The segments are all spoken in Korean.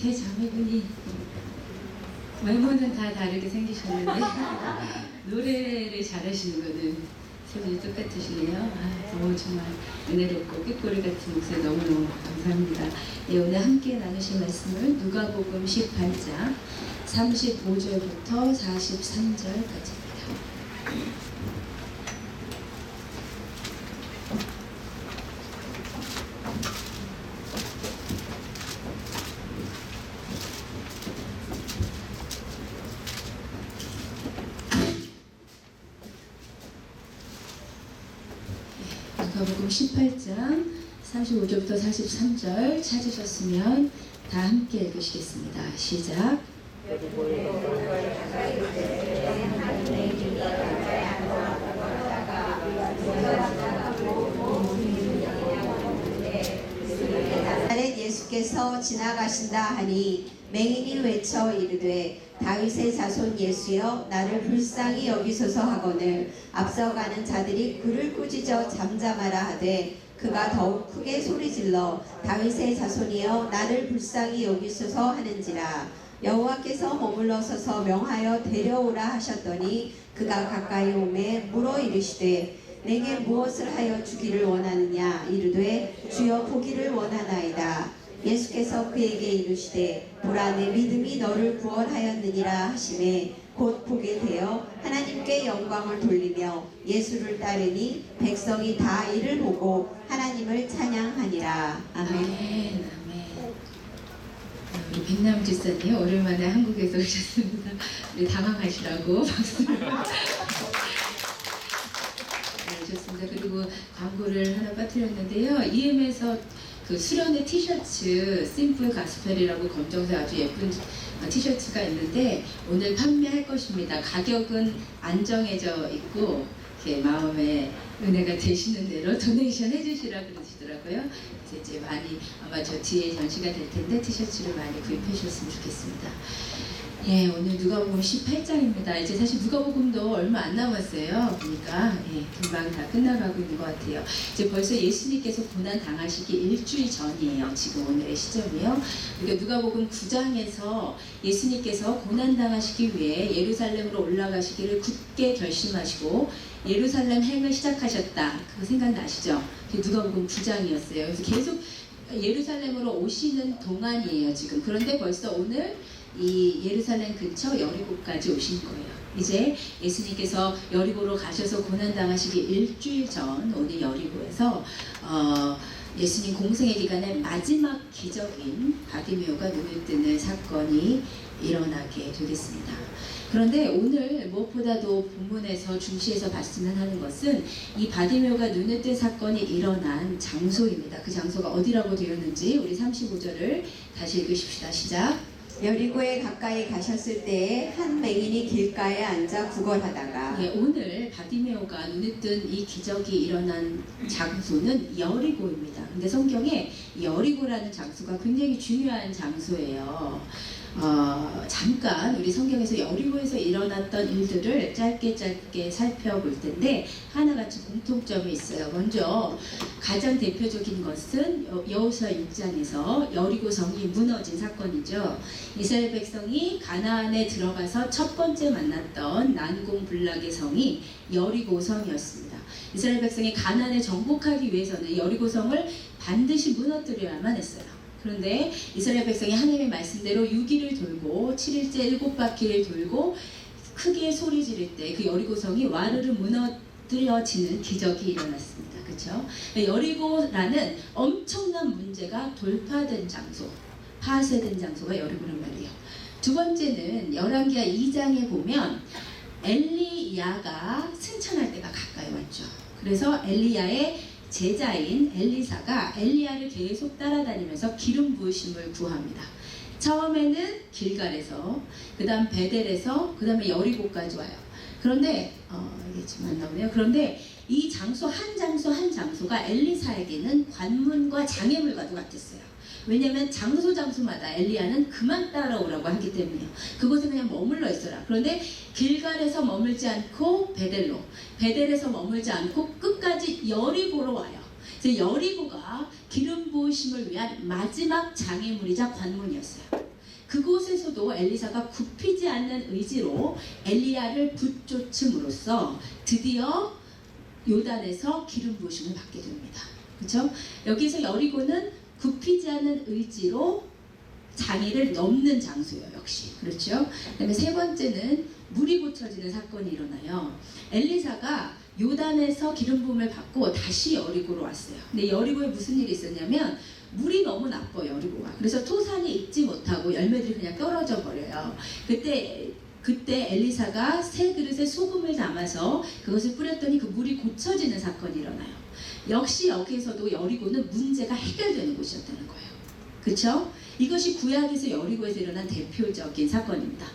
세 자매분이 외모는 다 다르게 생기셨는데 노래를 잘하시는 거는 세 분이 똑같으시네요. 정말 은혜롭고 꾀꼬리 같은 목소리 너무너무 감사합니다. 네, 오늘 함께 나누실 말씀을 누가복음 18장 35절부터 43절까지입니다. 누가복음 18장 35절부터 43절 찾으셨으면 다 함께 읽으시겠습니다. 시작. 나ret 예수께서 지나가신다 하니 맹인이 외쳐 이르되 다윗의 자손 예수여 나를 불쌍히 여기소서 하거늘 앞서가는 자들이 그를 꾸짖어 잠잠하라 하되 그가 더욱 크게 소리질러 다윗의 자손이여 나를 불쌍히 여기소서 하는지라. 여호와께서 머물러 서서 명하여 데려오라 하셨더니 그가 가까이 오매 물어 이르시되 내게 무엇을 하여 주기를 원하느냐. 이르되 주여 보기를 원하나이다. 예수께서 그에게 이르시되 보라 내 믿음이 너를 구원하였느니라 하시매 곧 보게 되어 하나님께 영광을 돌리며 예수를 따르니 백성이 다 이를 보고 하나님을 찬양하니라. 아멘. 아멘. 우리 백남 지사님 오랜만에 한국에서 오셨습니다. 우리 당황하시라고 박수를 주셨습니다. 그리고 광고를 하나 빠뜨렸는데요. EM에서 그 수련회 티셔츠 심플 가스펠이라고 검정색 아주 예쁜 티셔츠가 있는데 오늘 판매할 것입니다. 가격은 안정해져 있고 이렇게 마음에 은혜가 되시는 대로 도네이션 해주시라 그러시더라고요. 그래서 이제 많이 아마 저 뒤에 전시가 될 텐데 티셔츠를 많이 구입해 주셨으면 좋겠습니다. 예, 오늘 누가복음 18장입니다. 이제 사실 누가복음도 얼마 안 남았어요. 보니까 금방 다 끝나가고 있는 것 같아요. 이제 벌써 예수님께서 고난 당하시기 일주일 전이에요. 지금 오늘의 시점이요. 그러니까 누가복음 9장에서 예수님께서 고난 당하시기 위해 예루살렘으로 올라가시기를 굳게 결심하시고 예루살렘 행을 시작하셨다. 그거 생각나시죠? 그게 누가복음 9장이었어요. 그래서 계속 예루살렘으로 오시는 동안이에요. 지금. 그런데 벌써 오늘 이 예루살렘 근처 여리고까지 오신 거예요. 이제 예수님께서 여리고로 가셔서 고난당하시기 일주일 전 오늘 여리고에서 예수님 공생의 기간의 마지막 기적인 바디메오가 눈을 뜨는 사건이 일어나게 되겠습니다. 그런데 오늘 무엇보다도 본문에서 중시해서 봤으면 하는 것은 이 바디메오가 눈을 뜬 사건이 일어난 장소입니다. 그 장소가 어디라고 되었는지 우리 35절을 다시 읽으십시다. 시작. 여리고에 가까이 가셨을 때에 한 맹인이 길가에 앉아 구걸하다가 오늘 바디메오가 눈에 뜬 이 기적이 일어난 장소는 여리고입니다. 근데 성경에 여리고라는 장소가 굉장히 중요한 장소예요. 잠깐 우리 성경에서 여리고에서 일어났던 일들을 짧게 살펴볼 텐데 하나같이 공통점이 있어요. 먼저 가장 대표적인 것은 여호수아 6장에서 여리고 성이 무너진 사건이죠. 이스라엘 백성이 가나안에 들어가서 첫 번째 만났던 난공불락의 성이 여리고 성이었습니다. 이스라엘 백성이 가나안에 정복하기 위해서는 여리고 성을 반드시 무너뜨려야만 했어요. 그런데 이스라엘 백성이 하나님의 말씀대로 6일을 돌고 7일째 7바퀴를 돌고 크게 소리 지를 때 그 여리고성이 와르르 무너뜨려지는 기적이 일어났습니다. 그렇죠? 여리고라는 엄청난 문제가 돌파된 장소, 파쇄된 장소가 여리고란 말이에요. 두 번째는 열왕기하 2장에 보면 엘리야가 승천할 때가 가까이 왔죠. 그래서 엘리야의 제자인 엘리사가 엘리야를 계속 따라다니면서 기름 부으심을 구합니다. 처음에는 길갈에서, 그 다음 베델에서, 그 다음에 여리고까지 와요. 그런데 이게 지금 안 나오네요. 그런데 이 장소 한 장소가 엘리사에게는 관문과 장애물과도 같았어요. 왜냐하면 장소마다 엘리야는 그만 따라오라고 하기 때문이에요. 그곳에 그냥 머물러 있어라. 그런데 길갈에서 머물지 않고 베델에서 머물지 않고 끝까지 여리고로 와요. 그래서 여리고가 기름 부으심을 위한 마지막 장애물이자 관문이었어요. 그곳에서도 엘리사가 굽히지 않는 의지로 엘리야를 붙쫓음으로써 드디어 요단에서 기름 부으심을 받게 됩니다. 그렇죠? 여기서 여리고는 굽히지 않는 의지로 장애를 넘는 장소예요. 역시. 그렇죠? 그다음에 세 번째는 물이 고쳐지는 사건이 일어나요. 엘리사가 요단에서 기름 부음을 받고 다시 여리고로 왔어요. 근데 여리고에 무슨 일이 있었냐면 물이 너무 나빠요. 여리고가. 그래서 토산이 익지 못하고 열매들이 그냥 떨어져 버려요. 그때 엘리사가 새 그릇에 소금을 담아서 그것을 뿌렸더니 그 물이 고쳐지는 사건이 일어나요. 역시 여기에서도 여리고는 문제가 해결되는 곳이었다는 거예요. 그렇죠? 이것이 구약에서 여리고에서 일어난 대표적인 사건입니다.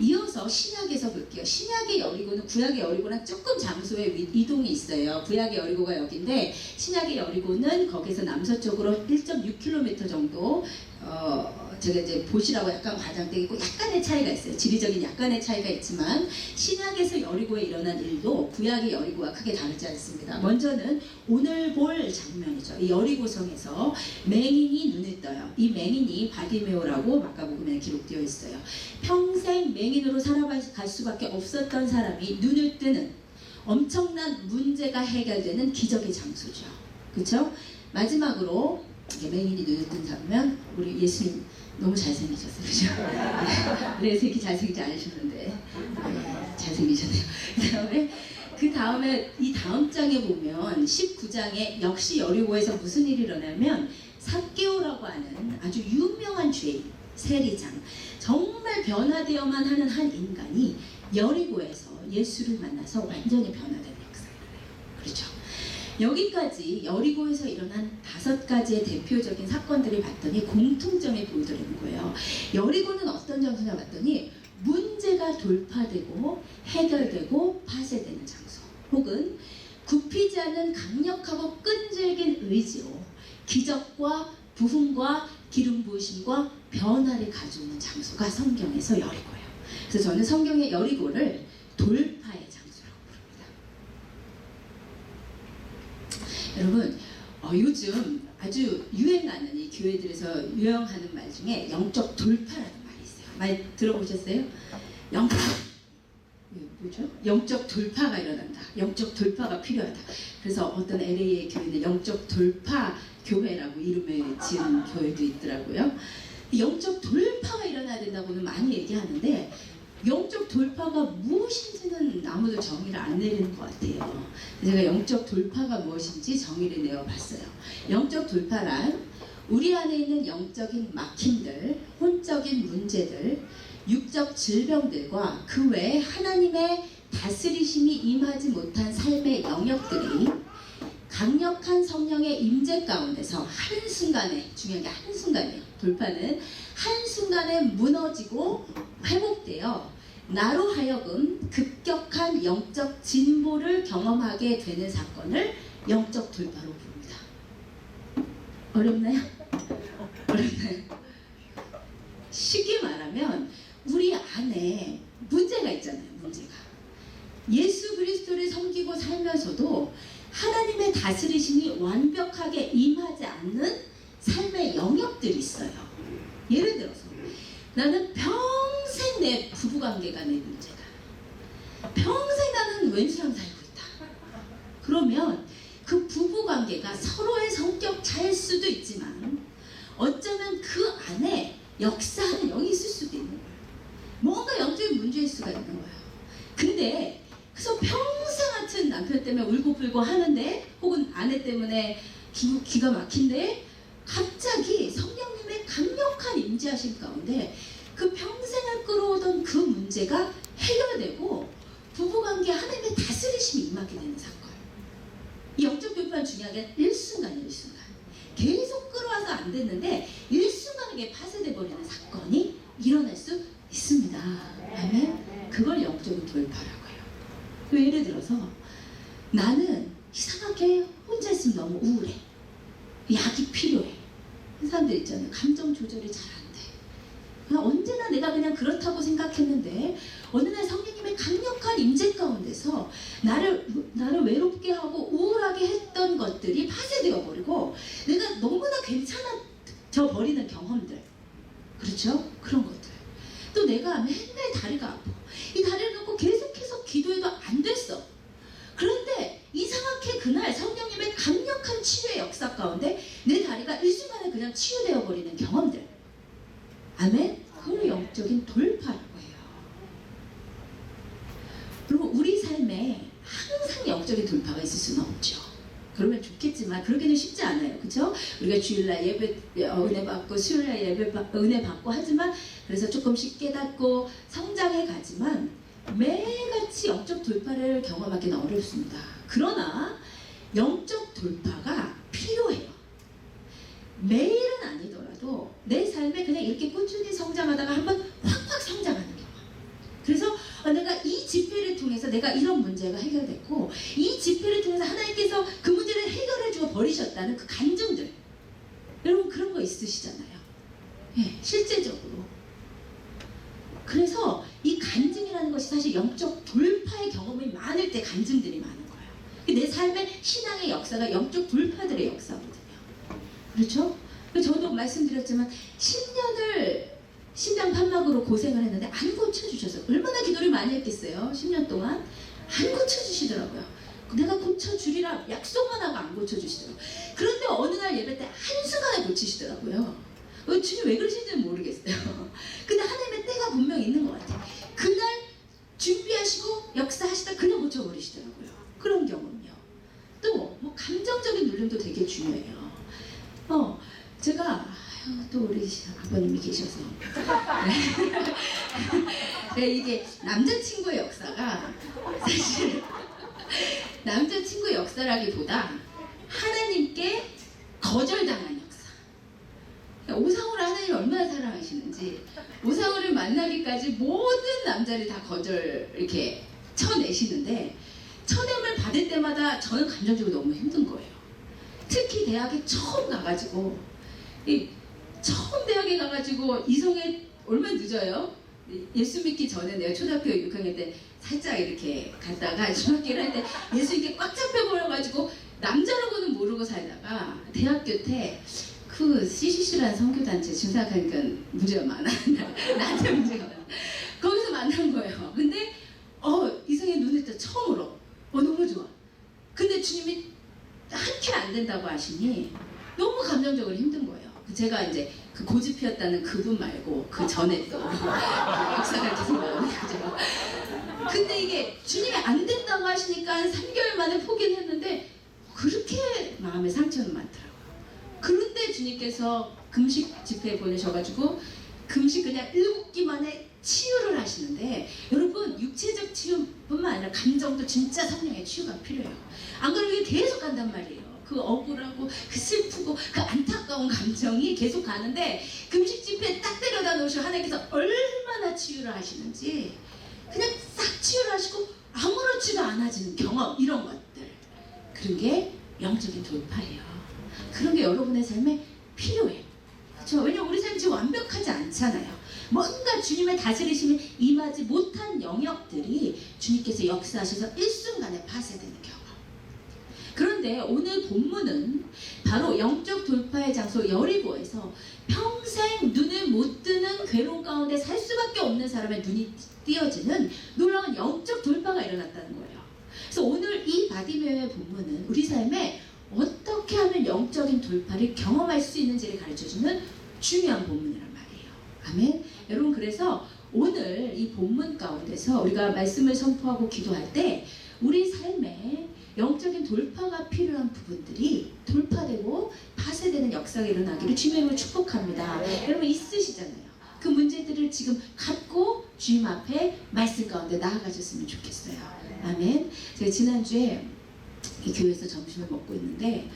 이어서 신약에서 볼게요. 신약의 여리고는 구약의 여리고랑 조금 장소의 이동이 있어요. 구약의 여리고가 여기인데 신약의 여리고는 거기서 남서쪽으로 1.6km 정도 제가 이제 보시라고 약간 과장되고 약간의 차이가 있어요. 지리적인 약간의 차이가 있지만 신약에서 여리고에 일어난 일도 구약의 여리고와 크게 다르지 않습니다. 먼저는 오늘 볼 장면이죠. 이 여리고성에서 맹인이 눈을 떠요. 이 맹인이 바디메오라고 마가복음에 기록되어 있어요. 평생 맹인으로 살아갈 수밖에 없었던 사람이 눈을 뜨는 엄청난 문제가 해결되는 기적의 장소죠. 그렇죠? 마지막으로 맹인이 눈을 뜬 장면, 우리 예수님 너무 잘생기셨어요. 그죠? 레색이 잘생기지 않으셨는데 잘생기셨네요. 그 다음에 이 다음 장에 보면 19장에 역시 여리고에서 무슨 일이 일어나면 삭개오라고 하는 아주 유명한 죄인 세리장, 정말 변화되어만 하는 한 인간이 여리고에서 예수를 만나서 완전히 변화되는 역사가 일어나요. 그렇죠? 여기까지 여리고에서 일어난 5가지의 대표적인 사건들을 봤더니 공통점이 보이더라는 거예요. 여리고는 어떤 장소냐 봤더니 문제가 돌파되고 해결되고 파쇄되는 장소, 혹은 굽히지 않은 강력하고 끈질긴 의지로 기적과 부흥과 기름 부으심과 변화를 가져오는 장소가 성경에서 여리고예요. 그래서 저는 성경의 여리고를 돌파의 장소라고 부릅니다. 여러분, 요즘 아주 유행하는 이 교회들에서 유행하는 말 중에 영적 돌파라는 말이 있어요. 많이 들어보셨어요? 뭐죠? 영적 돌파가 일어난다. 영적 돌파가 필요하다. 그래서 어떤 LA의 교회는 영적 돌파 교회라고 이름을 지은 교회도 있더라고요. 영적 돌파가 일어나야 된다고는 많이 얘기하는데 영적 돌파가 무엇인지는 아무도 정의를 안 내리는 것 같아요. 제가 영적 돌파가 무엇인지 정의를 내어봤어요. 영적 돌파란 우리 안에 있는 영적인 막힘들, 혼적인 문제들, 육적 질병들과 그 외에 하나님의 다스리심이 임하지 못한 삶의 영역들이 강력한 성령의 임재 가운데서 한순간에, 중요한 게 한순간이에요. 돌파는 한순간에 무너지고 회복되어 나로 하여금 급격한 영적 진보를 경험하게 되는 사건을 영적 돌파로 부릅니다. 어렵나요? 어렵나요? 쉽게 말하면 우리 안에 문제가 있잖아요. 문제가. 예수 그리스도를 섬기고 살면서도 하나님의 다스리심이 완벽하게 임하지 않는 삶의 영역들이 있어요. 예를 들어서 나는 평생 내 부부관계가 내 문제다. 평생 나는 왼수랑 살고 있다. 그러면 그 부부관계가 서로의 성격 차이일 수도 있지만 어쩌면 그 안에 역사하는 영이 있을 수도 있는 거예요. 뭔가 영적인 문제일 수가 있는 거예요. 근데 그래서 평생 같은 남편 때문에 울고불고 하는데, 혹은 아내 때문에 기가 막힌데 갑자기 성령님의 강력한 임재하심 가운데 그 평생을 끌어오던 그 문제가 해결되고 부부관계 하나님의 다스리심이 임하게 되는 사건. 이 영적 돌파는 중요한 게 일순간이에요. 일순간. 계속 끌어와서 안 됐는데 일순간에 파쇄돼 버리는 사건이 일어날 수 있습니다. 아멘. 그걸 영적인 돌파라고 해요. 예를 들어서 나는 이상하게 혼자 있으면 너무 우울해. 약이 필요해. 사람들 있잖아요. 감정 조절이 잘 안 돼. 그냥 언제나 내가 그냥 그렇다고 생각했는데 어느 날 성령님의 강력한 임재 가운데서 나를 외롭게 하고 우울하게 했던 것들이 파쇄되어 버리고 내가 너무나 괜찮아져 버리는 경험들. 그렇죠? 그런 것들. 또 내가 맨날 다리가 아파. 이 다리를 갖고 계속해서 기도해도 안 됐어. 그런데 이상하게 그날 성령님의 강력한 치유의 역사 가운데 내 다리가 일순간에 그냥 치유되어 버리는 경험들. 아멘? 그걸 영적인 돌파라고 해요. 그리고 우리 삶에 항상 영적인 돌파가 있을 수는 없죠. 그러면 좋겠지만 그러기는 쉽지 않아요. 그렇죠? 우리가 주일날 예배 은혜 받고 수요일날 예배 은혜 받고 하지만 그래서 조금씩 깨닫고 성장해 가지만 매일같이 영적 돌파를 경험하기는 어렵습니다. 그러나 영적 돌파가 필요해요. 매일은 아니더라도 내 삶에 그냥 이렇게 꾸준히 성장하다가 한번 확확 성장하는 경험. 그래서 내가 이 집회를 통해서 내가 이런 문제가 해결됐고 이 집회를 통해서 하나님께서 그 문제를 해결해 주어 버리셨다는 그 간증들. 여러분 그런 거 있으시잖아요. 예, 실제적으로. 그래서 이 간증이라는 것이 사실 영적 돌파의 경험이 많을 때 간증들이 많은 거예요. 내 삶의 신앙의 역사가 영적 돌파들의 역사거든요. 그렇죠? 저도 말씀드렸지만 10년을 심장 판막으로 고생을 했는데 안 고쳐주셔서 얼마나 기도를 많이 했겠어요. 10년 동안 안 고쳐주시더라고요. 내가 고쳐주리라 약속만 하고 안 고쳐주시더라고요. 그런데 어느 날 예배 때 한순간에 고치시더라고요. 주님 왜 그러시는지는 모르겠어요. 근데 하나님의 때가 분명히 있는 것 같아요. 그날 준비하시고 역사하시다 그냥 고쳐버리시더라고요. 그런 경험이요. 또 뭐 감정적인 눌림도 되게 중요해요. 제가 또 우리 아버님이 계셔서 네, 이게 남자친구의 역사가 사실 남자친구의 역사라기보다 하나님께 거절당한 역사. 오상우를 하나님이 얼마나 사랑하시는지 오상우를 만나기까지 모든 남자를 다 거절 이렇게 쳐내시는데 쳐냄을 받을 때마다 저는 감정적으로 너무 힘든 거예요. 특히 대학에 처음 가가지고 처음 대학에 가가지고 이성에 얼마나 늦어요? 예수 믿기 전에 내가 초등학교 6학년 때 살짝 이렇게 갔다가 중학교 1학년 때 예수 믿기 꽉 잡혀버려가지고 남자라고는 모르고 살다가 대학교 때 그 CCC라는 선교단체 지금 생각하니까 문제가 많아. 나한테 문제가 많아. 거기서 만난 거예요. 근데 이성의 눈을 또 처음으로 너무 좋아. 근데 주님이 한 킬 안 된다고 하시니 너무 감정적으로 힘든 거예요. 제가 이제 그 고집피웠다는 그분 말고 그 전에 또 역사가 계속 나오는 거죠. 근데 이게 주님이 안 된다고 하시니까 한 3개월 만에 포기를 했는데 그렇게 마음에 상처는 많더라고요. 그런데 주님께서 금식 집회에 보내셔가지고 금식 그냥 7끼 만에 치유를 하시는데 여러분 육체적 치유뿐만 아니라 감정도 진짜 성령의 치유가 필요해요. 안 그러면 계속 간단 말이에요. 그 억울하고 그 슬프고 그 안타까운 감정이 계속 가는데 금식 집회에 딱 데려다 놓으셔 하나님께서 얼마나 치유를 하시는지 그냥 싹 치유를 하시고 아무렇지도 않아지는 경험 이런 것들 그런 게 영적인 돌파예요. 그런 게 여러분의 삶에 필요해요. 그렇죠? 왜냐면 우리 삶이 지금 완벽하지 않잖아요. 뭔가 주님의 다스리심이 임하지 못한 영역들이 주님께서 역사하셔서 일순간에 파쇄되는 경험. 그런데 오늘 본문은 바로 영적 돌파의 장소 여리고에서 평생 눈을 못 뜨는 괴로움 가운데 살 수밖에 없는 사람의 눈이 띄어지는 놀라운 영적 돌파가 일어났다는 거예요. 그래서 오늘 이 바디메오의 본문은 우리 삶에 어떻게 하면 영적인 돌파를 경험할 수 있는지를 가르쳐주는 중요한 본문이란 말이에요. 아멘. 여러분 그래서 오늘 이 본문 가운데서 우리가 말씀을 선포하고 기도할 때 우리 삶에 영적인 돌파가 필요한 부분들이 돌파되고 파쇄되는 역사가 일어나기를 주님으로 축복합니다. 네. 여러분 있으시잖아요. 그 문제들을 지금 갖고 주님 앞에 말씀 가운데 나아가셨으면 좋겠어요. 아멘. 제가 지난주에 이 교회에서 점심을 먹고 있는데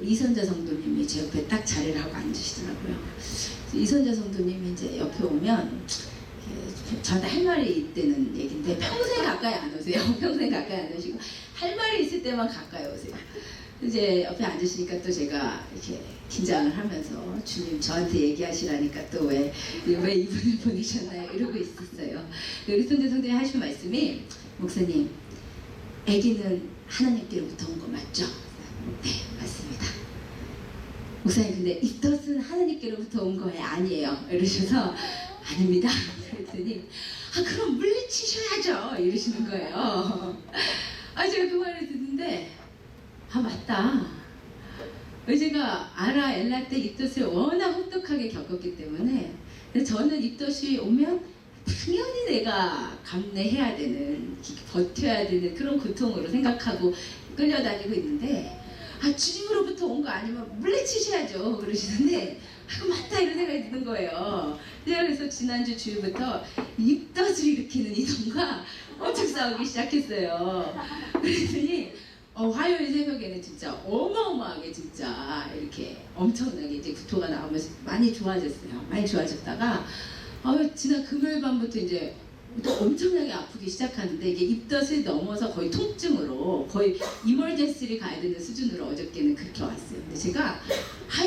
이선자 성도님이 제 옆에 딱 자리를 하고 앉으시더라고요. 이선자 성도님이 이제 옆에 오면 저한테 할 말이 있다는 얘기인데 평생 가까이 안 오세요. 평생 가까이 안 오시고 할 말이 있을 때만 가까이 오세요. 이제 옆에 앉으시니까 또 제가 이렇게 긴장을 하면서 주님 저한테 얘기하시라니까 또 왜 이분을 보내셨나요? 이러고 있었어요. 우리 선자 성도님 하신 말씀이 목사님 아기는 하나님께로부터 온 거 맞죠? 네, 맞습니다. 목사님 근데 입덧은 하나님께로부터 온 거예요? 아니에요. 이러셔서 아닙니다. 그랬더니 그럼 물리치셔야죠. 이러시는 거예요. 제가 그 말을 듣는데 맞다. 제가 아라 엘라 때 입덧을 워낙 혹독하게 겪었기 때문에 저는 입덧이 오면 당연히 내가 감내해야 되는, 버텨야 되는 그런 고통으로 생각하고 끌려다니고 있는데 주님으로부터 온 거 아니면 물리치셔야죠. 그러시는데 맞다 이런 생각이 드는 거예요. 그래서 지난주 주일부터 입덧을 일으키는 이성과 엄청 싸우기 시작했어요. 그랬더니 화요일 새벽에는 진짜 어마어마하게 진짜 이렇게 엄청나게 이제 구토가 나오면서 많이 좋아졌어요. 많이 좋아졌다가 지난 금요일 밤부터 이제 또 엄청나게 아프기 시작하는데 이게 입덧을 넘어서 거의 통증으로 거의 이멀전시를 가야 되는 수준으로 어저께는 그렇게 왔어요. 근데 제가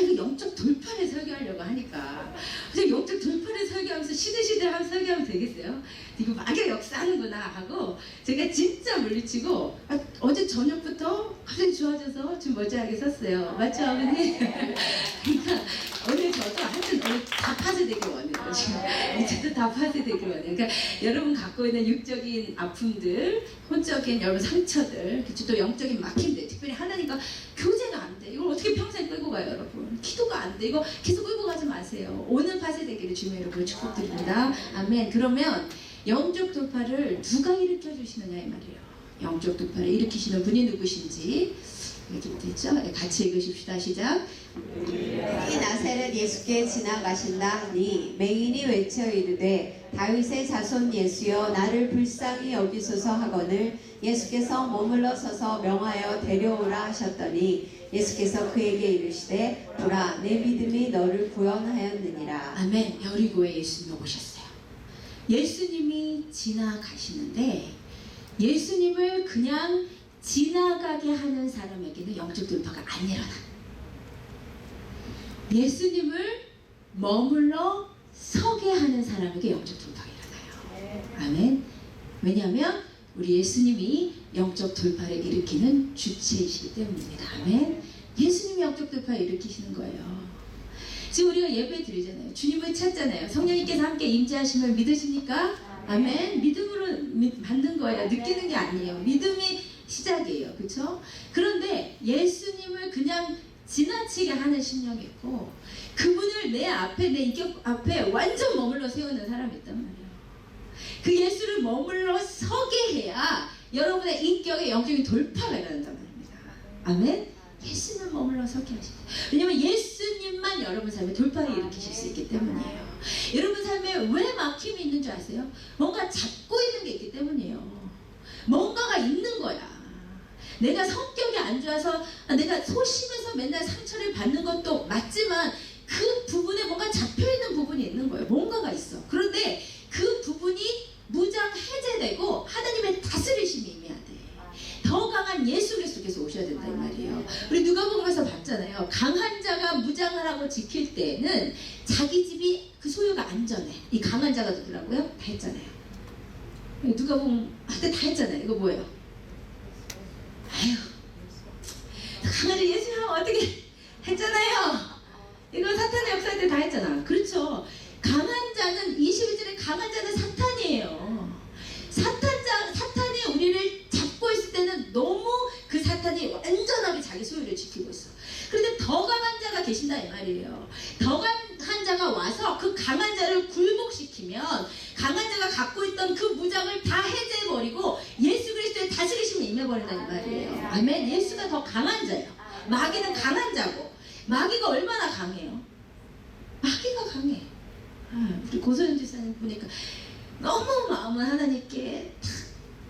이거 영적 돌파를 설교하려고 하니까 영적 돌파를 설교하면서 시들시들하면서 설교하면 되겠어요? 이거 막의 역사하는구나 하고 제가 진짜 물리치고 어제 저녁부터 갑자기 좋아져서 좀 멀쩡하게 섰어요. 맞죠 어머니? 그러니까 오늘 저도 하여튼 오늘 다 파쇄되길 원해요. 지금 이제도 다 파쇄되길 원해요. 그러니까 여러분 갖고 있는 육적인 아픔들, 혼적인 여러분 상처들, 또 영적인 막힘들, 특별히 하나님과 교제가 안 돼. 이걸 어떻게 평생 끌고 가요, 여러분? 기도가 안 돼. 이거 계속 끌고 가지 마세요. 오늘 파쇄되기를 주님의 이름으로 축복드립니다. 아멘. 그러면 영적 돌파를 누가 일으켜 주시느냐 이 말이에요. 영적 돌파를 일으키시는 분이 누구신지 여기부터 있죠? 같이 읽으십시다. 시작. 이 나사렛 예수께 지나가신다 하니 맹인이 외쳐 이르되 다윗의 자손 예수여 나를 불쌍히 여기소서 하거늘 예수께서 머물러 서서 명하여 데려오라 하셨더니 예수께서 그에게 이르시되 보라 내 믿음이 너를 구원하였느니라. 아멘. 여리고에 예수님이 오셨어요. 예수님이 지나가시는데 예수님을 그냥 지나가게 하는 사람에게는 영적 돌파가 안 일어나. 예수님을 머물러 서게 하는 사람에게 영적 돌파가 일어나요. 아멘. 왜냐하면 우리 예수님이 영적 돌파를 일으키는 주체이시기 때문입니다. 아멘. 예수님이 영적 돌파를 일으키시는 거예요. 지금 우리가 예배 드리잖아요. 주님을 찾잖아요. 성령님께서 함께 임재하심을 믿으십니까? 아멘. 믿음으로 받는 거예요. 느끼는 게 아니에요. 믿음이 시작이에요. 그렇죠? 그런데 예수님을 그냥 지나치게 하는 심령이 있고 그분을 내 앞에, 내 인격 앞에 완전 머물러 세우는 사람이 있단 말이에요. 그 예수를 머물러 서게 해야 여러분의 인격의 영적인 돌파가 일어난단 말입니다. 아멘. 예수님을 머물러 서게 하시죠. 왜냐면 예수님만 여러분 삶에 돌파를 일으키실 수 있기 때문이에요. 여러분 삶에 왜 막힘이 있는 줄 아세요? 뭔가 잡고 있는 게 있기 때문이에요. 뭔가가 있는 거야. 내가 성격이 안 좋아서 내가 소심해서 맨날 상처를 받는 것도 맞지만 그 부분에 뭔가 잡혀있는 부분이 있는 거예요. 뭔가가 있어. 그런데 그 부분이 무장 해제되고 하나님의 다스리심이 임해야 돼. 더 강한 예수 그리스도께서 오셔야 된다 이 말이에요. 우리 누가복음에서 봤잖아요. 강한 자가 무장을 하고 지킬 때는 자기 집이 그 소유가 안전해. 이 강한 자가 누구라고요? 다 했잖아요. 누가복음 할때 다 했잖아요. 이거 뭐예요? 아유, 강한 자 예수님 어떻게 했잖아요. 이거 사탄의 역사할 때 다 했잖아. 그렇죠. 강한 자는 21절에 강한 자는 사탄이에요. 사탄이 우리를 잡고 있을 때는 너무 그 사탄이 완전하게 자기 소유를 지키고 있어. 그런데 더 강한 자가 계신다 이 말이에요. 더 강한 자가 와서 그 강한 자를 굴복시키면 강한 자가 갖고 있던 그 무장을 다 해제해버리고 예수 그리스도의 다스리심이 임해버린다는 말이에요. 아멘. 예수가 더 강한 자예요. 마귀는 강한 자고 마귀가 얼마나 강해요? 마귀가 강해. 우리 고소연 지사님 보니까 너무 마음은 하나님께 탁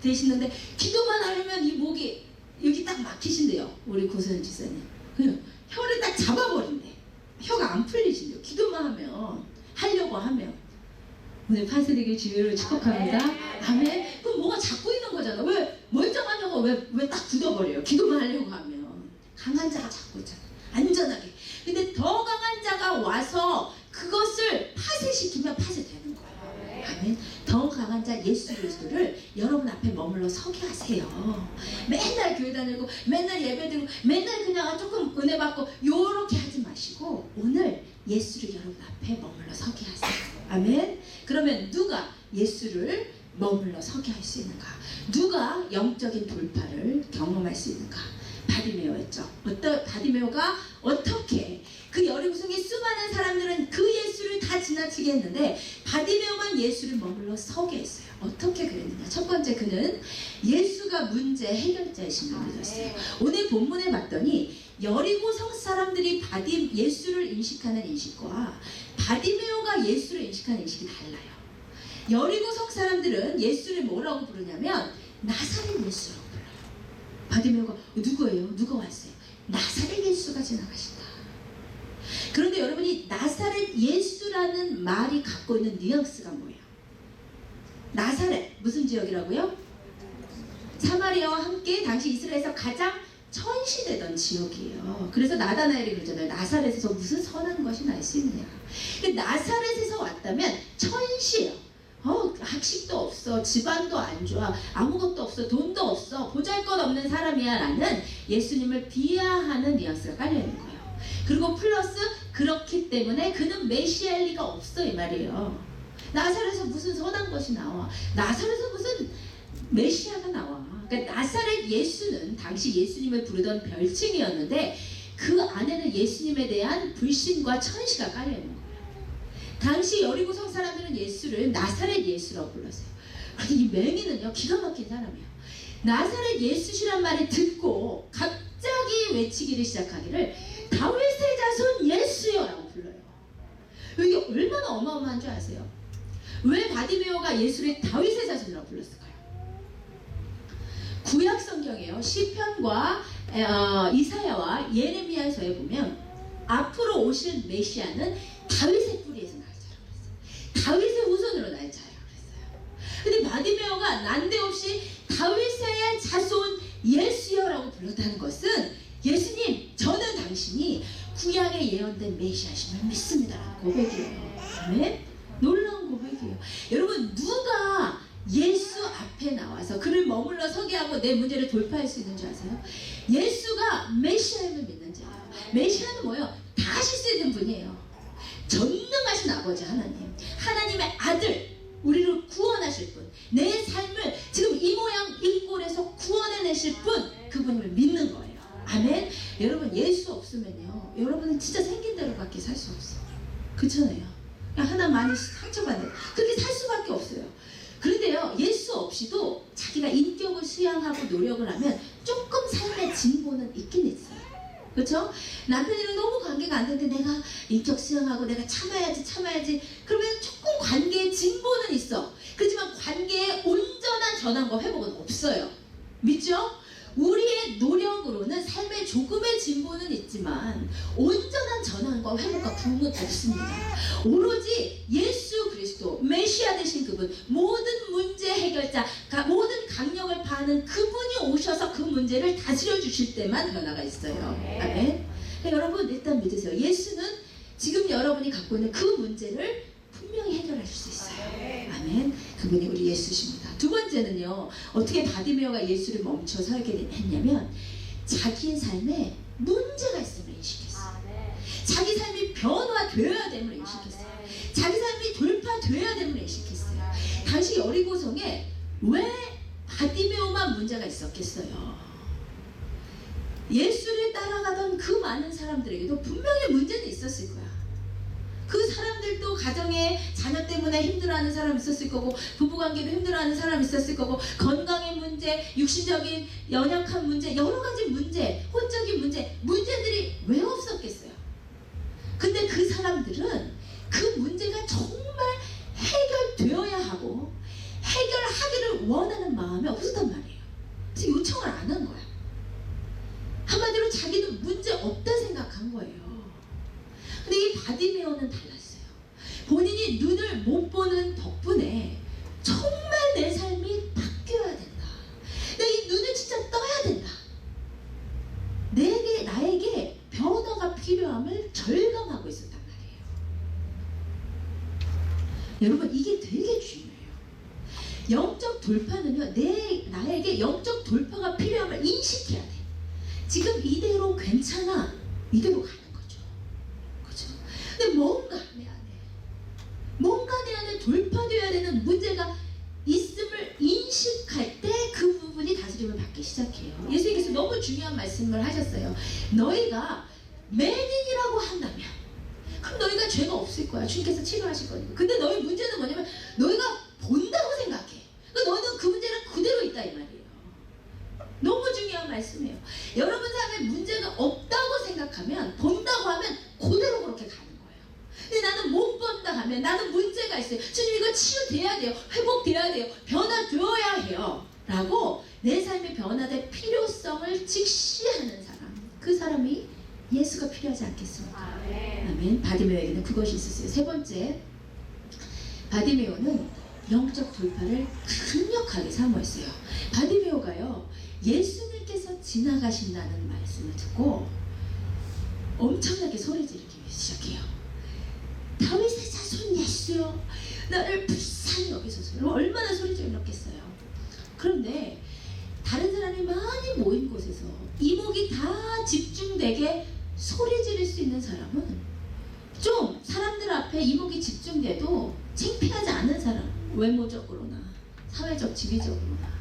되시는데 기도만 하려면 이 목이 여기 딱 막히신대요. 우리 고소연 지사님. 그냥 혀를 딱 잡아버린대. 혀가 안 풀리신대요. 기도만 하려고 하면. 오늘 파스리길 주의로 축복합니다. 아멘. 그럼 뭐가 잡고 있는 거잖아. 왜 멀쩡한 혀가 왜 딱 굳어버려요? 기도만 하려고 하면. 강한 자가 잡고 있잖아. 안전하게. 근데 더 강한 자가 와서 그것을 파쇄시키면 파쇄되는 거예요. 아멘. 더 강한 자 예수 그리스도를 여러분 앞에 머물러 서게 하세요. 맨날 교회 다니고 맨날 예배 드리고 맨날 그냥 조금 은혜 받고 요렇게 하지 마시고 오늘 예수를 여러분 앞에 머물러 서게 하세요. 아멘. 그러면 누가 예수를 머물러 서게 할 수 있는가? 누가 영적인 돌파를 경험할 수 있는가? 바디메오였죠. 바디메오가 어떻게 그 여리고성의 수많은 사람들은 그 예수를 다 지나치게 했는데 바디메오만 예수를 머물러 서게 했어요. 어떻게 그랬느냐? 첫 번째, 그는 예수가 문제 해결자이신 걸 믿었어요. 오늘 본문에 봤더니 여리고성 사람들이 예수를 인식하는 인식과 바디메오가 예수를 인식하는 인식이 달라요. 여리고성 사람들은 예수를 뭐라고 부르냐면 나사렛 예수라고 불러요. 바디메오가 누구예요? 누가 왔어요? 나사렛 예수가 지나가신다. 그런데 여러분이 나사렛 예수라는 말이 갖고 있는 뉘앙스가 뭐예요? 나사렛 무슨 지역이라고요? 사마리아와 함께 당시 이스라엘에서 가장 천시되던 지역이에요. 그래서 나다나엘이 그러잖아요. 나사렛에서 무슨 선한 것이 날 수 있느냐. 나사렛에서 왔다면 천시예요. 학식도 없어, 집안도 안 좋아, 아무것도 없어, 돈도 없어, 보잘것없는 사람이야 라는 예수님을 비하하는 뉘앙스가 깔려있는 거예요. 그리고 플러스 그렇기 때문에 그는 메시아일 리가 없어 이 말이에요. 나사렛에서 무슨 선한 것이 나와, 나사렛에서 무슨 메시아가 나와. 그러니까 나사렛 예수는 당시 예수님을 부르던 별칭이었는데 그 안에는 예수님에 대한 불신과 천시가 깔려있는 거예요. 당시 여리고성 사람들은 예수를 나사렛 예수라고 불렀어요. 그런데 이 맹인은요 기가 막힌 사람이에요. 나사렛 예수시란 말을 듣고 갑자기 외치기를 시작하기를 다윗의 자손 예수여 라고 불러요. 이게 얼마나 어마어마한 줄 아세요? 왜 바디메오가 예수를 다윗의 자손이라고 불렀을까요? 구약 성경에요. 시편과 이사야와 예레미야서에 보면 앞으로 오실 메시아는 다윗의 뿌리에서 날 자라고 그랬어요. 다윗의 후손으로 날 자라고 그랬어요. 근데 바디메오가 난데없이 다윗의 자손 예수여라고 불렀다는 것은 예수님, 저는 당신이 구약에 예언된 메시아심을 믿습니다라는 고백이에요. 아멘? 놀라운 고백이에요. 여러분, 누가 예수 앞에 나와서 그를 머물러 서게 하고 내 문제를 돌파할 수 있는 줄 아세요? 예수가 메시아임을 믿는 자예요. 메시아는 뭐예요? 다 하실 수 있는 분이에요. 전능하신 아버지 하나님, 하나님의 아들, 우리를 구원하실 분, 내 삶을 지금 이 모양 이 꼴에서 구원해내실 분, 그분을 믿는 거예요. 아멘. 여러분, 예수 없으면요 여러분은 진짜 생긴 대로밖에 살 수 없어. 그렇잖아요. 하나 많이 상처받는 그렇게 살 수밖에 없어요. 그런데요 예수 없이도 자기가 인격을 수양하고 노력을 하면 조금 삶의 진보는 있긴 있어요. 그렇죠? 남편이랑 너무 관계가 안 되는데 내가 인격 수양하고 내가 참아야지 그러면 조금 관계의 진보는 있어. 그렇지만 관계의 온전한 전환과 회복은 없어요. 믿죠? 우리의 노력으로는 삶의 조금의 진보는 있지만 온전한 전환과 회복과 부흥은 없습니다. 오로지 예수 그리스도 메시아 되신 그분, 모든 문제 해결자, 모든 강력을 파는 그분이 오셔서 그 문제를 다스려 주실 때만 변화가 있어요. 아멘. 그러니까 여러분 일단 믿으세요. 예수는 지금 여러분이 갖고 있는 그 문제를 분명히 해결하실 수 있어요. 아멘. 그분이 우리 예수십니다. 두 번째는요, 어떻게 바디메오가 예수를 멈춰 서게 했냐면 자기 삶에 문제가 있음을 인식했어요. 자기 삶이 변화되어야 됨을 인식했어요. 자기 삶이 돌파되어야 됨을 인식했어요. 당시 여리고성에 왜 바디메오만 문제가 있었겠어요? 예수를 따라가던 그 많은 사람들에게도 분명히 문제는 있었을 거야. 그 사람들도 가정에 자녀 때문에 힘들어하는 사람 있었을 거고, 부부관계로 힘들어하는 사람 있었을 거고, 건강의 문제, 육신적인 연약한 문제, 여러 가지 문제, 혼적인 문제들이 왜 없었겠어요? 근데 그 사람들은 그 문제가 정말 해결되어야 하고 해결하기를 원하는 마음이 없었단 말이에요. 그래서 요청을 안 한 거야. 한마디로 자기는 문제 없다 생각한 거예요. 근데 이 바디메오는 달랐어요. 본인이 눈을 못 보는 덕분에 정말 내 삶이 바뀌어야 된다. 내가 이 눈을 진짜 떠야 된다. 나에게 변화가 필요함을 절감하고 있었단 말이에요. 여러분, 이게 되게 중요해요. 영적 돌파는요, 나에게 영적 돌파가 필요함을 인식해야 돼. 지금 이대로 괜찮아, 이대로 가는 거죠. 그죠? 안에는 문제가 있음을 인식할 때 그 부분이 다스림을 받기 시작해요. 예수님께서 너무 중요한 말씀을 하셨어요. 너희가 맹인이라고 한다면 그럼 너희가 죄가 없을 거야. 주님께서 치료하실 거니까. 근데 너희 문제는 뭐냐면 너희가 본다고 생각해. 그러니까 너는 그 문제는 그대로 있다 이 말이에요. 너무 중요한 말씀이에요. 여러분 삶에 문제가 없다고 생각하면 본다고 하면 그대로 그렇게 가는 거예요. 근데 나는 못 본다 하면 나는 문제가 있어요. 주님 이거 치유돼야 돼요. 회복돼야 돼요. 변화되어야 해요. 라고 내 삶이 변화될 필요성을 직시하는 사람, 그 사람이 예수가 필요하지 않겠습니까? 아멘. 바디메오에게는 그것이 있었어요. 세 번째, 바디메오는 영적 돌파를 강력하게 사모했어요. 바디메오가요, 예수님께서 지나가신다는 말씀을 듣고 엄청나게 소리 지르기 시작해요. 다윗의 자손 예수여, 나를 불쌍히 여기소서. 얼마나 소리 질렀겠어요. 그런데 다른 사람이 많이 모인 곳에서 이목이 다 집중되게 소리 지를 수 있는 사람은 좀 사람들 앞에 이목이 집중돼도 창피하지 않은 사람, 외모적으로나 사회적 지위적으로나.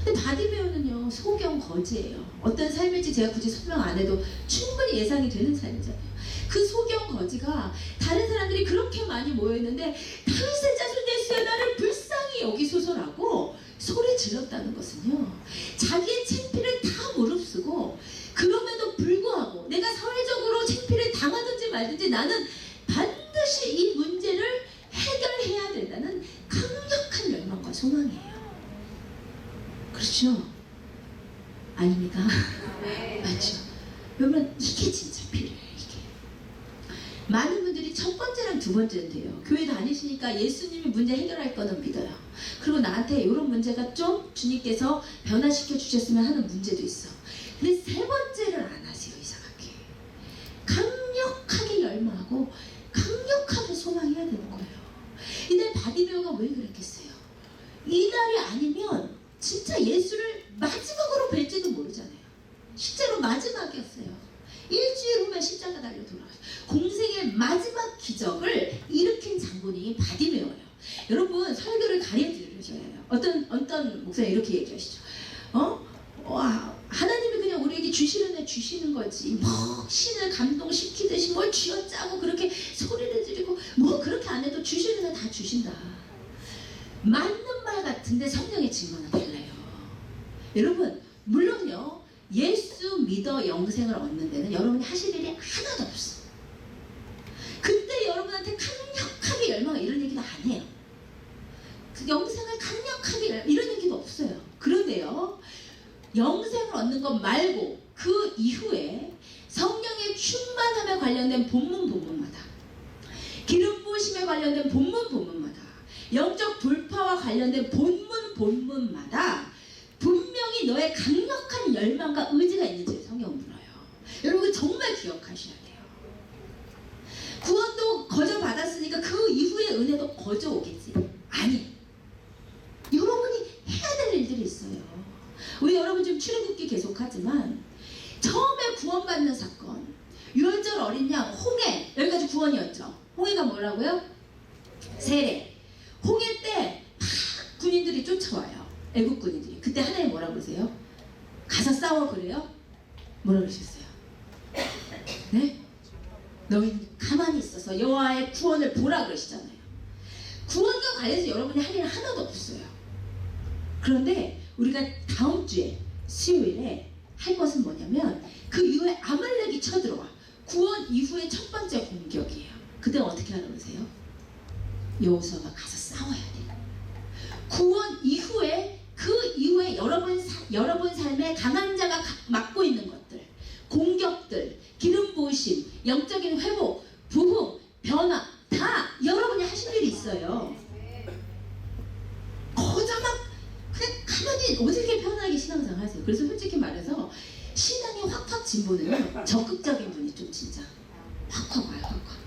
근데 바디메오는요, 소경 거지예요. 어떤 삶일지 제가 굳이 설명 안 해도 충분히 예상이 되는 삶이잖아요. 그 소경 거지가 다른 사람들이 그렇게 많이 모여있는데 다윗의 자손 예수여, 나를 불쌍히 여기소서라고 소리 질렀다는 것은요, 자기의 창피를 다 무릅쓰고 그럼에도 불구하고 내가 사회적으로 창피를 당하든지 말든지 나는 반드시 이 문제를 해결해야 된다는 강력한 열망과 소망이에요. 그렇죠? 아닙니까? 맞죠? 여러분, 이게 진짜 필요해요. 이게 많은 분들이 첫 번째랑 두 번째는 돼요. 교회 다니시니까 예수님이 문제 해결할 거는 믿어요. 그리고 나한테 이런 문제가 좀 주님께서 변화시켜 주셨으면 하는 문제도 있어. 근데 세 번째를 안 하세요. 이상하게 강력하게 열망하고 강력하게 소망해야 되는 거예요. 이날 바디메오가 왜 그랬겠어요? 이날이 아니면 진짜 예수를 마지막으로 뵐지도 모르잖아요. 실제로 마지막이었어요. 일주일 후면 십자가 달려 돌아가요. 공생의 마지막 기적을 일으킨 장본인이 바디메오예요. 여러분, 설교를 가려 들으셔야 해요. 어떤 목사님 이렇게 얘기하시죠. 하나님이 그냥 우리에게 주시는 애 주시는 거지. 뭐 신을 감동시키듯이 뭘 쥐어짜고 그렇게 소리를 지르고 뭐 그렇게 안 해도 주시는 애 다 주신다. 맞는 말 같은데 성령의 증거는 달라요. 여러분, 물론요, 예수 믿어 영생을 얻는 데는 여러분이 하실 일이 하나도 없어. 근데 여러분한테 강력하게 열망을 이런 얘기도 안 해요. 그 영생을 강력하게 이런 얘기도 없어요. 그런데요, 영생을 얻는 것 말고 그 이후에 성령의 충만함에 관련된 본문마다, 기름 부으심에 관련된 본문마다, 영적 돌파와 관련된 본문마다 분명히 너의 강력한 열망과 의지가 있는지 성경은 물어요. 여러분, 정말 기억하셔야 돼요. 구원도 거저 받았으니까 그 이후의 은혜도 거저 오겠지. 아니, 여러분이 해야 될 일들이 있어요. 우리 여러분 지금 출애굽기 계속하지만 처음에 구원받는 사건, 유월절 어린 양, 홍해, 여기까지 구원이었죠. 홍해가 뭐라고요? 세례. 홍해 때 막 군인들이 쫓아와요. 애국 군인들이. 그때 하나님 뭐라고 그러세요? 가서 싸워 그래요? 뭐라고 그러셨어요? 네? 너희는 가만히 있어서 여호와의 구원을 보라 그러시잖아요. 구원과 관련해서 여러분이 할 일은 하나도 없어요. 그런데 우리가 다음 주에 수요일에 할 것은 뭐냐면 그 이후에 아말렉이 쳐들어와. 구원 이후의 첫 번째 공격이에요. 그때 어떻게 하라고 그러세요? 여호수아가 가서 싸워야 돼요. 구원 이후에 그 이후에 여러분 삶에 강한 자가 맡고 있는 것들, 공격들, 기름 부으심, 영적인 회복, 부흥, 변화 다 여러분이 하실 일이 있어요. 거저 막 그냥 가만히 어떻게 편하게 신앙생활 하세요. 그래서 솔직히 말해서 신앙이 확확 진보는 적극적인 분이 좀 진짜 확확 와요. 확확.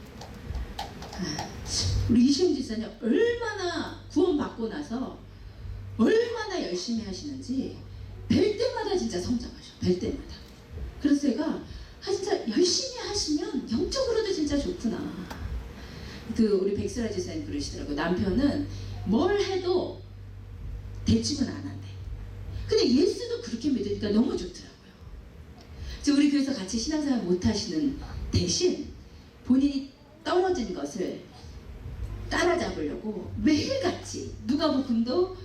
우리 이시영 지사님 얼마나 구원받고 나서 얼마나 열심히 하시는지 뵐 때마다 진짜 성장하셔. 뵐 때마다. 그래서 제가 진짜 열심히 하시면 영적으로도 진짜 좋구나. 우리 백수라 지사님 그러시더라고요. 남편은 뭘 해도 대충은 안 한대. 근데 예수도 그렇게 믿으니까 너무 좋더라고요. 우리 교회에서 같이 신앙생활 못 하시는 대신 본인이 떨어진 것을 따라잡으려고 매일같이 누가복음도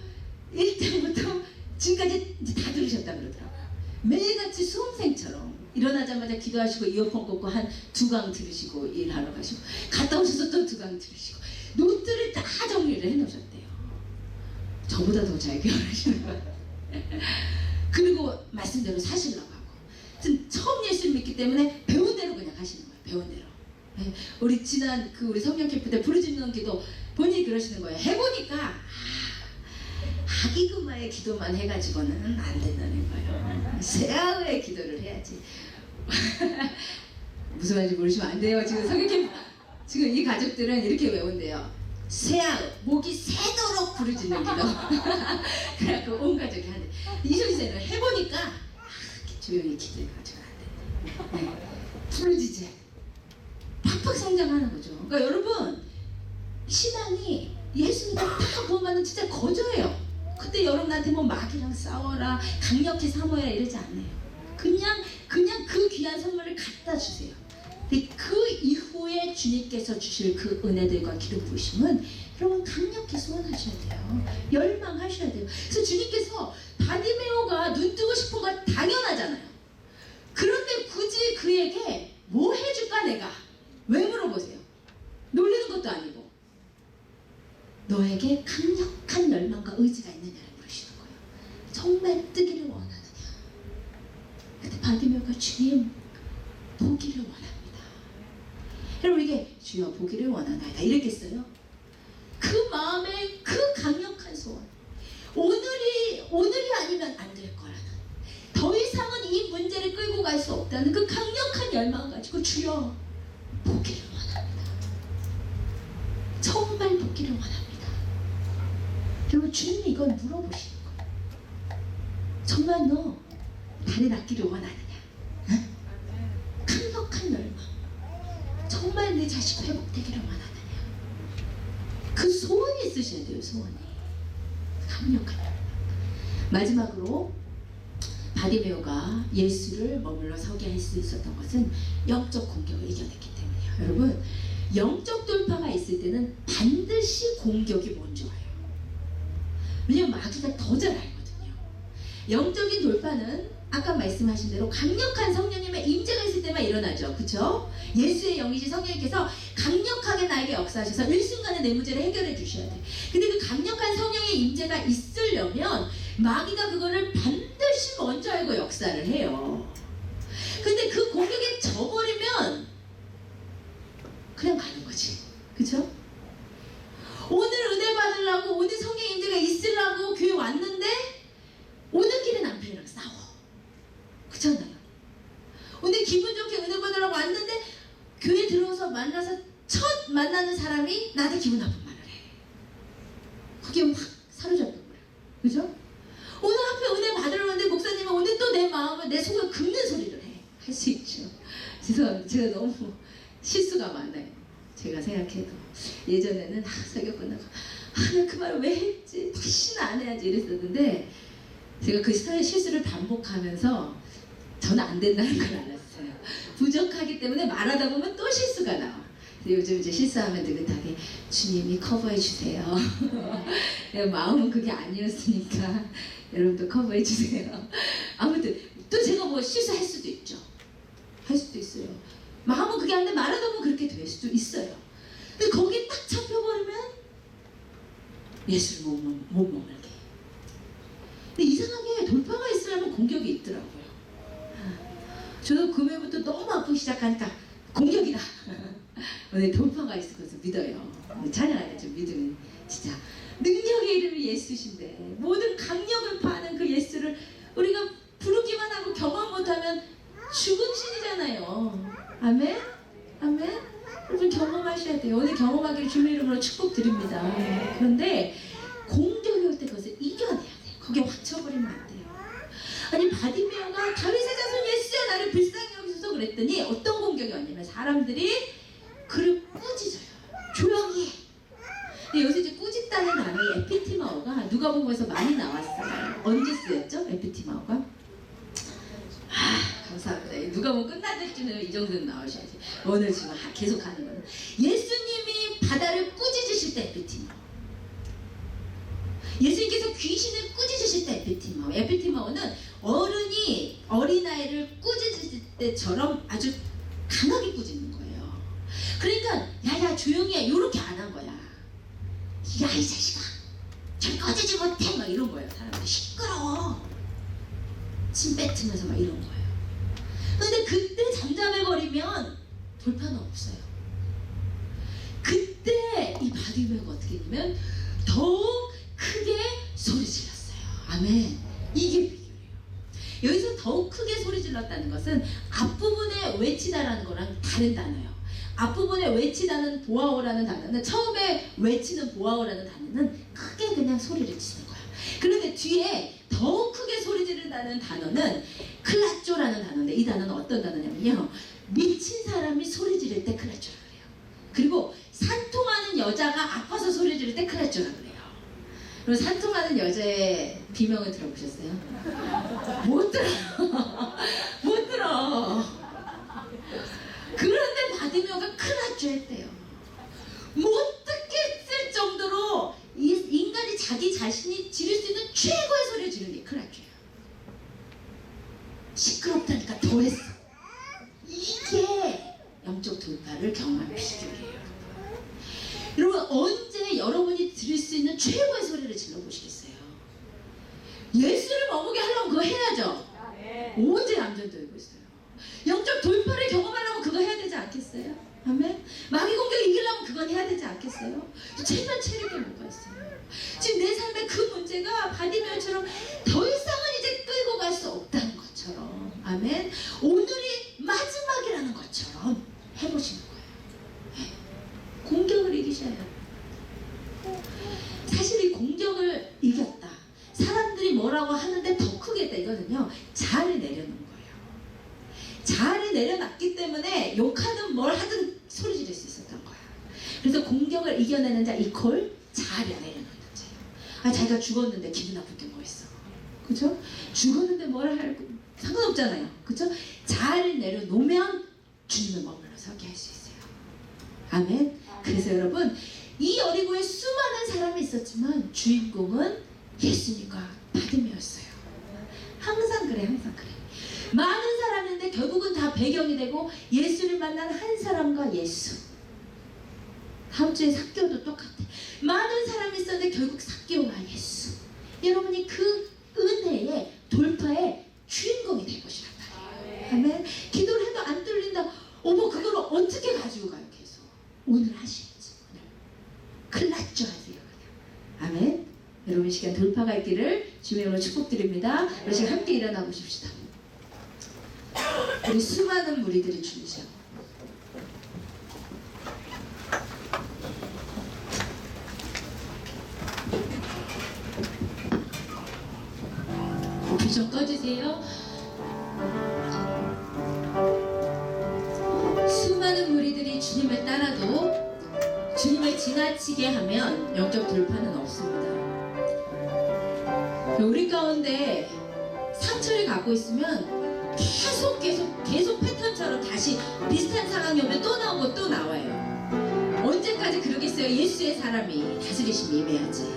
1장부터 지금까지 이제 다 들으셨다 그러더라고요. 매일같이 수험생처럼 일어나자마자 기도하시고 이어폰 꽂고 한 2강 들으시고 일하러 가시고 갔다 오셔서 또 2강 들으시고 노트를 다 정리를 해놓으셨대요. 저보다 더 잘 기억하시는 거예요. 그리고 말씀대로 사시려고 하고 처음 예수를 믿기 때문에 배운 대로 그냥 하시는 거예요. 배운 대로. 네, 우리 지난 우리 성령 캠프 때 부르짖는 기도 본인이 그러시는 거예요. 해보니까 하기금화의 기도만 해가지고는 안 된다는 거예요. 세아의 기도를 해야지. 무슨 말인지 모르시면 안 돼요. 지금 성령 캠프 지금 이 가족들은 이렇게 외운대요. 세아 목이 새도록 부르짖는 기도. 그래갖고 온 가족이 하는데 이순세는 해보니까 조용히 기도해가지고 안 된다. 네. 부르짖지. 팍팍 성장하는 거죠. 그러니까 여러분 신앙이 예수 믿어 다 보면은 진짜 거저예요. 그때 여러분한테 뭐 마귀랑 싸워라, 강력히 사모해라 이러지 않네요. 그냥 그 귀한 선물을 갖다 주세요. 근데 그 이후에 주님께서 주실 그 은혜들과 기름 부으심은 여러분 강력히 소원하셔야 돼요. 열망하셔야 돼요. 그래서 주님께서 바디메오가 눈 뜨고 싶은 건 당연하잖아요. 그런데 굳이 그에게 뭐 해줄까 내가? 왜 물어보세요? 놀리는 것도 아니고 너에게 강력한 열망과 의지가 있느냐를 물으시는 거예요. 정말 뜨기를 원하느냐? 근데 바디메오가 주님 보기를 원합니다. 여러분 이게 주여 보기를 원하나이다 이랬겠어요? 그 마음의 그 강력한 소원 오늘이 아니면 안 될 거라는 더 이상은 이 문제를 끌고 갈 수 없다는 그 강력한 열망을 가지고 주여 보기를 원합니다. 정말 보기를 원합니다. 여러분 주님이 이걸 물어보시는 거예요. 정말 너 다리 낫기를 원하느냐? 응? 강력한 열망. 정말 내 자식 회복되기를 원하느냐? 그 소원이 있으셔야 돼요. 소원이. 강력한 열망. 마지막으로 바디메오가 예수를 머물러 서게 할 수 있었던 것은 영적 공격을 이겨냈기 때문이에요. 여러분 영적 돌파가 있을 때는 반드시 공격이 먼저 와요. 왜냐면 마귀가 더 잘 알거든요. 영적인 돌파는 아까 말씀하신 대로 강력한 성령님의 임재가 있을 때만 일어나죠. 그렇죠? 예수의 영이신 성령님께서 강력하게 나에게 역사하셔서 일순간에 내 문제를 해결해 주셔야 돼. 근데 그 강력한 성령의 임재가 있으려면 마귀가 그거를 반드시 먼저 알고 역사를 해요. 근데 그 공격에 져버리면 그냥 가는 거지. 그쵸? 오늘 은혜 받으려고 오늘 성령 임재가 있으려고 교회 왔는데 오는 길에 남편이랑 싸워. 그렇잖아요. 오늘 기분 좋게 은혜 받으려고 왔는데 교회 들어와서 만나서 첫 만나는 사람이 나한테 기분 나쁜 말을 해. 그게 확 사로잡는 거야. 그죠? 오늘 앞에 은혜 받으러 왔는데 목사님은 오늘 또 내 마음을 내 속을 긁는 소리를 해. 할 수 있죠. 그래서 제가 너무 실수가 많아요. 제가 생각해도 예전에는 설교 끝나고 나 그 말을 왜 했지? 다시는 안 해야지 이랬었는데 제가 그 실수를 반복하면서 저는 안 된다는 걸 알았어요. 부족하기 때문에 말하다 보면 또 실수가 나와. 요즘 이제 실수하면 느긋하게 주님이 커버해 주세요. 마음은 그게 아니었으니까 여러분도 커버해 주세요. 아무튼 또 제가 뭐 실수할 수도 있죠. 할 수도 있어요. 마음은 그게 아닌데 말하다 보면 그렇게 될 수도 있어요. 근데 거기에 딱 잡혀버리면 예수를 못 먹을게. 근데 이상하게 돌파가 있으려면 공격이 있더라고요. 저도 금요일부터 너무 아프기 시작하니까 공격이다. 오늘 돌파가 있을 것을 믿어요. 찬양하죠. 믿으면 진짜 능력의 이름이 예수신데 모든 강력을 파는 그 예수를 우리가 부르기만 하고 경험 못하면 죽은 신이잖아요. 아멘? 아멘? 여러분 경험하셔야 돼요. 오늘 경험하기를 주님 이름으로 축복드립니다. 그런데 공격이 올 때 그것을 이겨내야 돼요. 거기에 확쳐버리면 안 돼요. 아니 바디메오가 다윗의 자손 예수야 나를 불쌍히 여기소서 그랬더니 어떤 공격이 왔냐면 사람들이 그를 꾸짖어요. 조용히 해. 근데 여기서 이제 꾸짖다는 단어의 에피티마오가 누가복음에서 많이 나왔어요. 언제 쓰였죠? 에피티마오가? 감사합니다. 누가복음 끝날 때쯤에 이 정도는 나오셔야지. 오늘 지금 계속 하는 거는 예수님이 바다를 꾸짖으실 때 에피티마오. 예수님께서 귀신을 꾸짖으실 때 에피티마오. 에피티마오는 어른이 어린아이를 꾸짖을 때처럼 아주 강하게 꾸짖는 거예요. 그러니까 야야 조용히 해 요렇게 안 한 거야. 야 이 자식아 잘 꺼지지 못해 막 이런 거예요. 사람들이 시끄러워 침 뱉으면서 막 이런 거예요. 근데 그때 잠잠해버리면 돌파는 없어요. 그때 이 바디메오가 어떻게 했냐면 더욱 크게 소리 질렀어요. 아멘. 이게 비결이에요. 여기서 더욱 크게 소리 질렀다는 것은 앞부분에 외치다라는 거랑 다른 단어예요. 앞부분에 외치다는 보아오라는 단어는 처음에 외치는 보아오라는 단어는 크게 그냥 소리를 치는 거야. 그런데 뒤에 더욱 크게 소리 지른다는 단어는 클라쪼라는 단어인데 이 단어는 어떤 단어냐면요. 미친 사람이 소리 지를 때 클라쪼라 그래요. 그리고 산통하는 여자가 아파서 소리 지를 때 클라쪼라 그래요. 그럼 산통하는 여자의 비명을 들어보셨어요? 못 들어. 못 들어. 그런데 바디메오가 클라쪼 했대요. 못 듣겠을 정도로 인간이 자기 자신이 지를 수 있는 최고의 소리를 지르는 게 클라쪼예요. 시끄럽다니까 더 했어. 이게 영적 돌파를 경험한 비결이에요. 여러분 언제 여러분이 들을 수 있는 최고의 소리를 질러보시겠어요? 예수를 머무게 하려면 그거 해야죠. 언제 얌전 들고 있어요? 영적 돌파를 경험하려면 그거 해야 되지 않겠어요? 아멘? 마귀 공격을 이기려면 그건 해야 되지 않겠어요? 최면 체력이 뭐가 있어요? 지금 내 삶의 그 문제가 바디메오처럼 더 이상은 이제 끌고 갈 수 없다는 것처럼 아멘? 오늘이 마지막이라는 것처럼 해보시는 거예요. 공격을 이기셔야 해요. 사실 이 공격을 이겼다. 사람들이 뭐라고 하는데 더 크게 했다. 이거는요. 자아를 내려놓은 거예요. 자아를 내려놨기 때문에 욕하든 뭘 하든 소리 지를 수 있었던 거야. 그래서 공격을 이겨내는 자 이퀄 자아를 내려놓는 자예요. 아 자기가 죽었는데 기분 나쁠 게 뭐 있어. 그죠? 죽었는데 뭘 할 상관없잖아요. 그죠? 자아를 내려놓으면 주님을 머물러 서게 할 수 있어요. 아멘. 그래서 여러분 이 여리고에 수많은 사람이 있었지만 주인공은 예수님과 바디메오였어요. 항상 그래. 항상 그래. 많은 사람인데 결국은 다 배경이 되고 예수를 만난 한 사람과 예수. 다음 주에 삭개오도 똑같아. 많은 사람이 있었는데 결국 삭개오가 예수. 여러분이 그 은혜의 돌파의 주인공이 될 것이란 말이에요. 아멘. 기도를 해도 안 뚫린다. 어머 그걸 어떻게 가지고 가요? 계속 오늘 하셔야지. 오늘 클라쪼 하세요. 그냥. 아멘. 여러분 이 시간 돌파가 있기를 주님의 이름으로 축복드립니다. 우리 지금 함께 일어나 보십시다. 우리 수많은 무리들이 주이죠. 불 좀 꺼주세요. 수많은 무리들이 주님을 따라도 주님을 지나치게 하면 영적 돌파는 없습니다. 우리 가운데 상처를 갖고 있으면 계속 패턴처럼 다시 비슷한 상황이 오면 또 나오고 또 나와요. 언제까지 그러겠어요? 예수의 사람이 다스리심이 임해야지.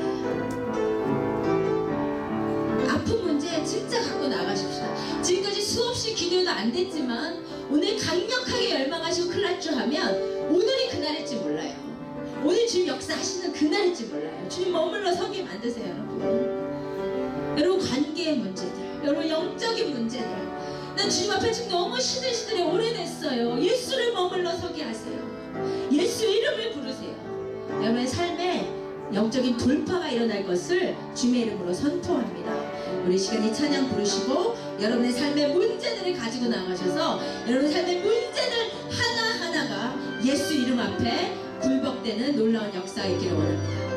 아픈 문제 진짜 갖고 나가십시다. 지금까지 수없이 기도해도 안 됐지만 오늘 강력하게 열망하시고 클라쪼 하면 오늘이 그날일지 몰라요. 오늘 주님 역사하시는 그날일지 몰라요. 주님 머물러 서게 만드세요. 여러분 관계의 문제들, 여러분 영적인 문제들, 난 주님 앞에 지금 너무 시들시들해 오래됐어요. 예수를 머물러 서게 하세요. 예수 이름을 부르세요. 여러분의 삶에 영적인 돌파가 일어날 것을 주님의 이름으로 선포합니다. 우리 시간 이 찬양 부르시고 여러분의 삶의 문제들을 가지고 나가셔서 여러분의 삶의 문제들 하나하나가 예수 이름 앞에 굴복되는 놀라운 역사가 있기를 원합니다.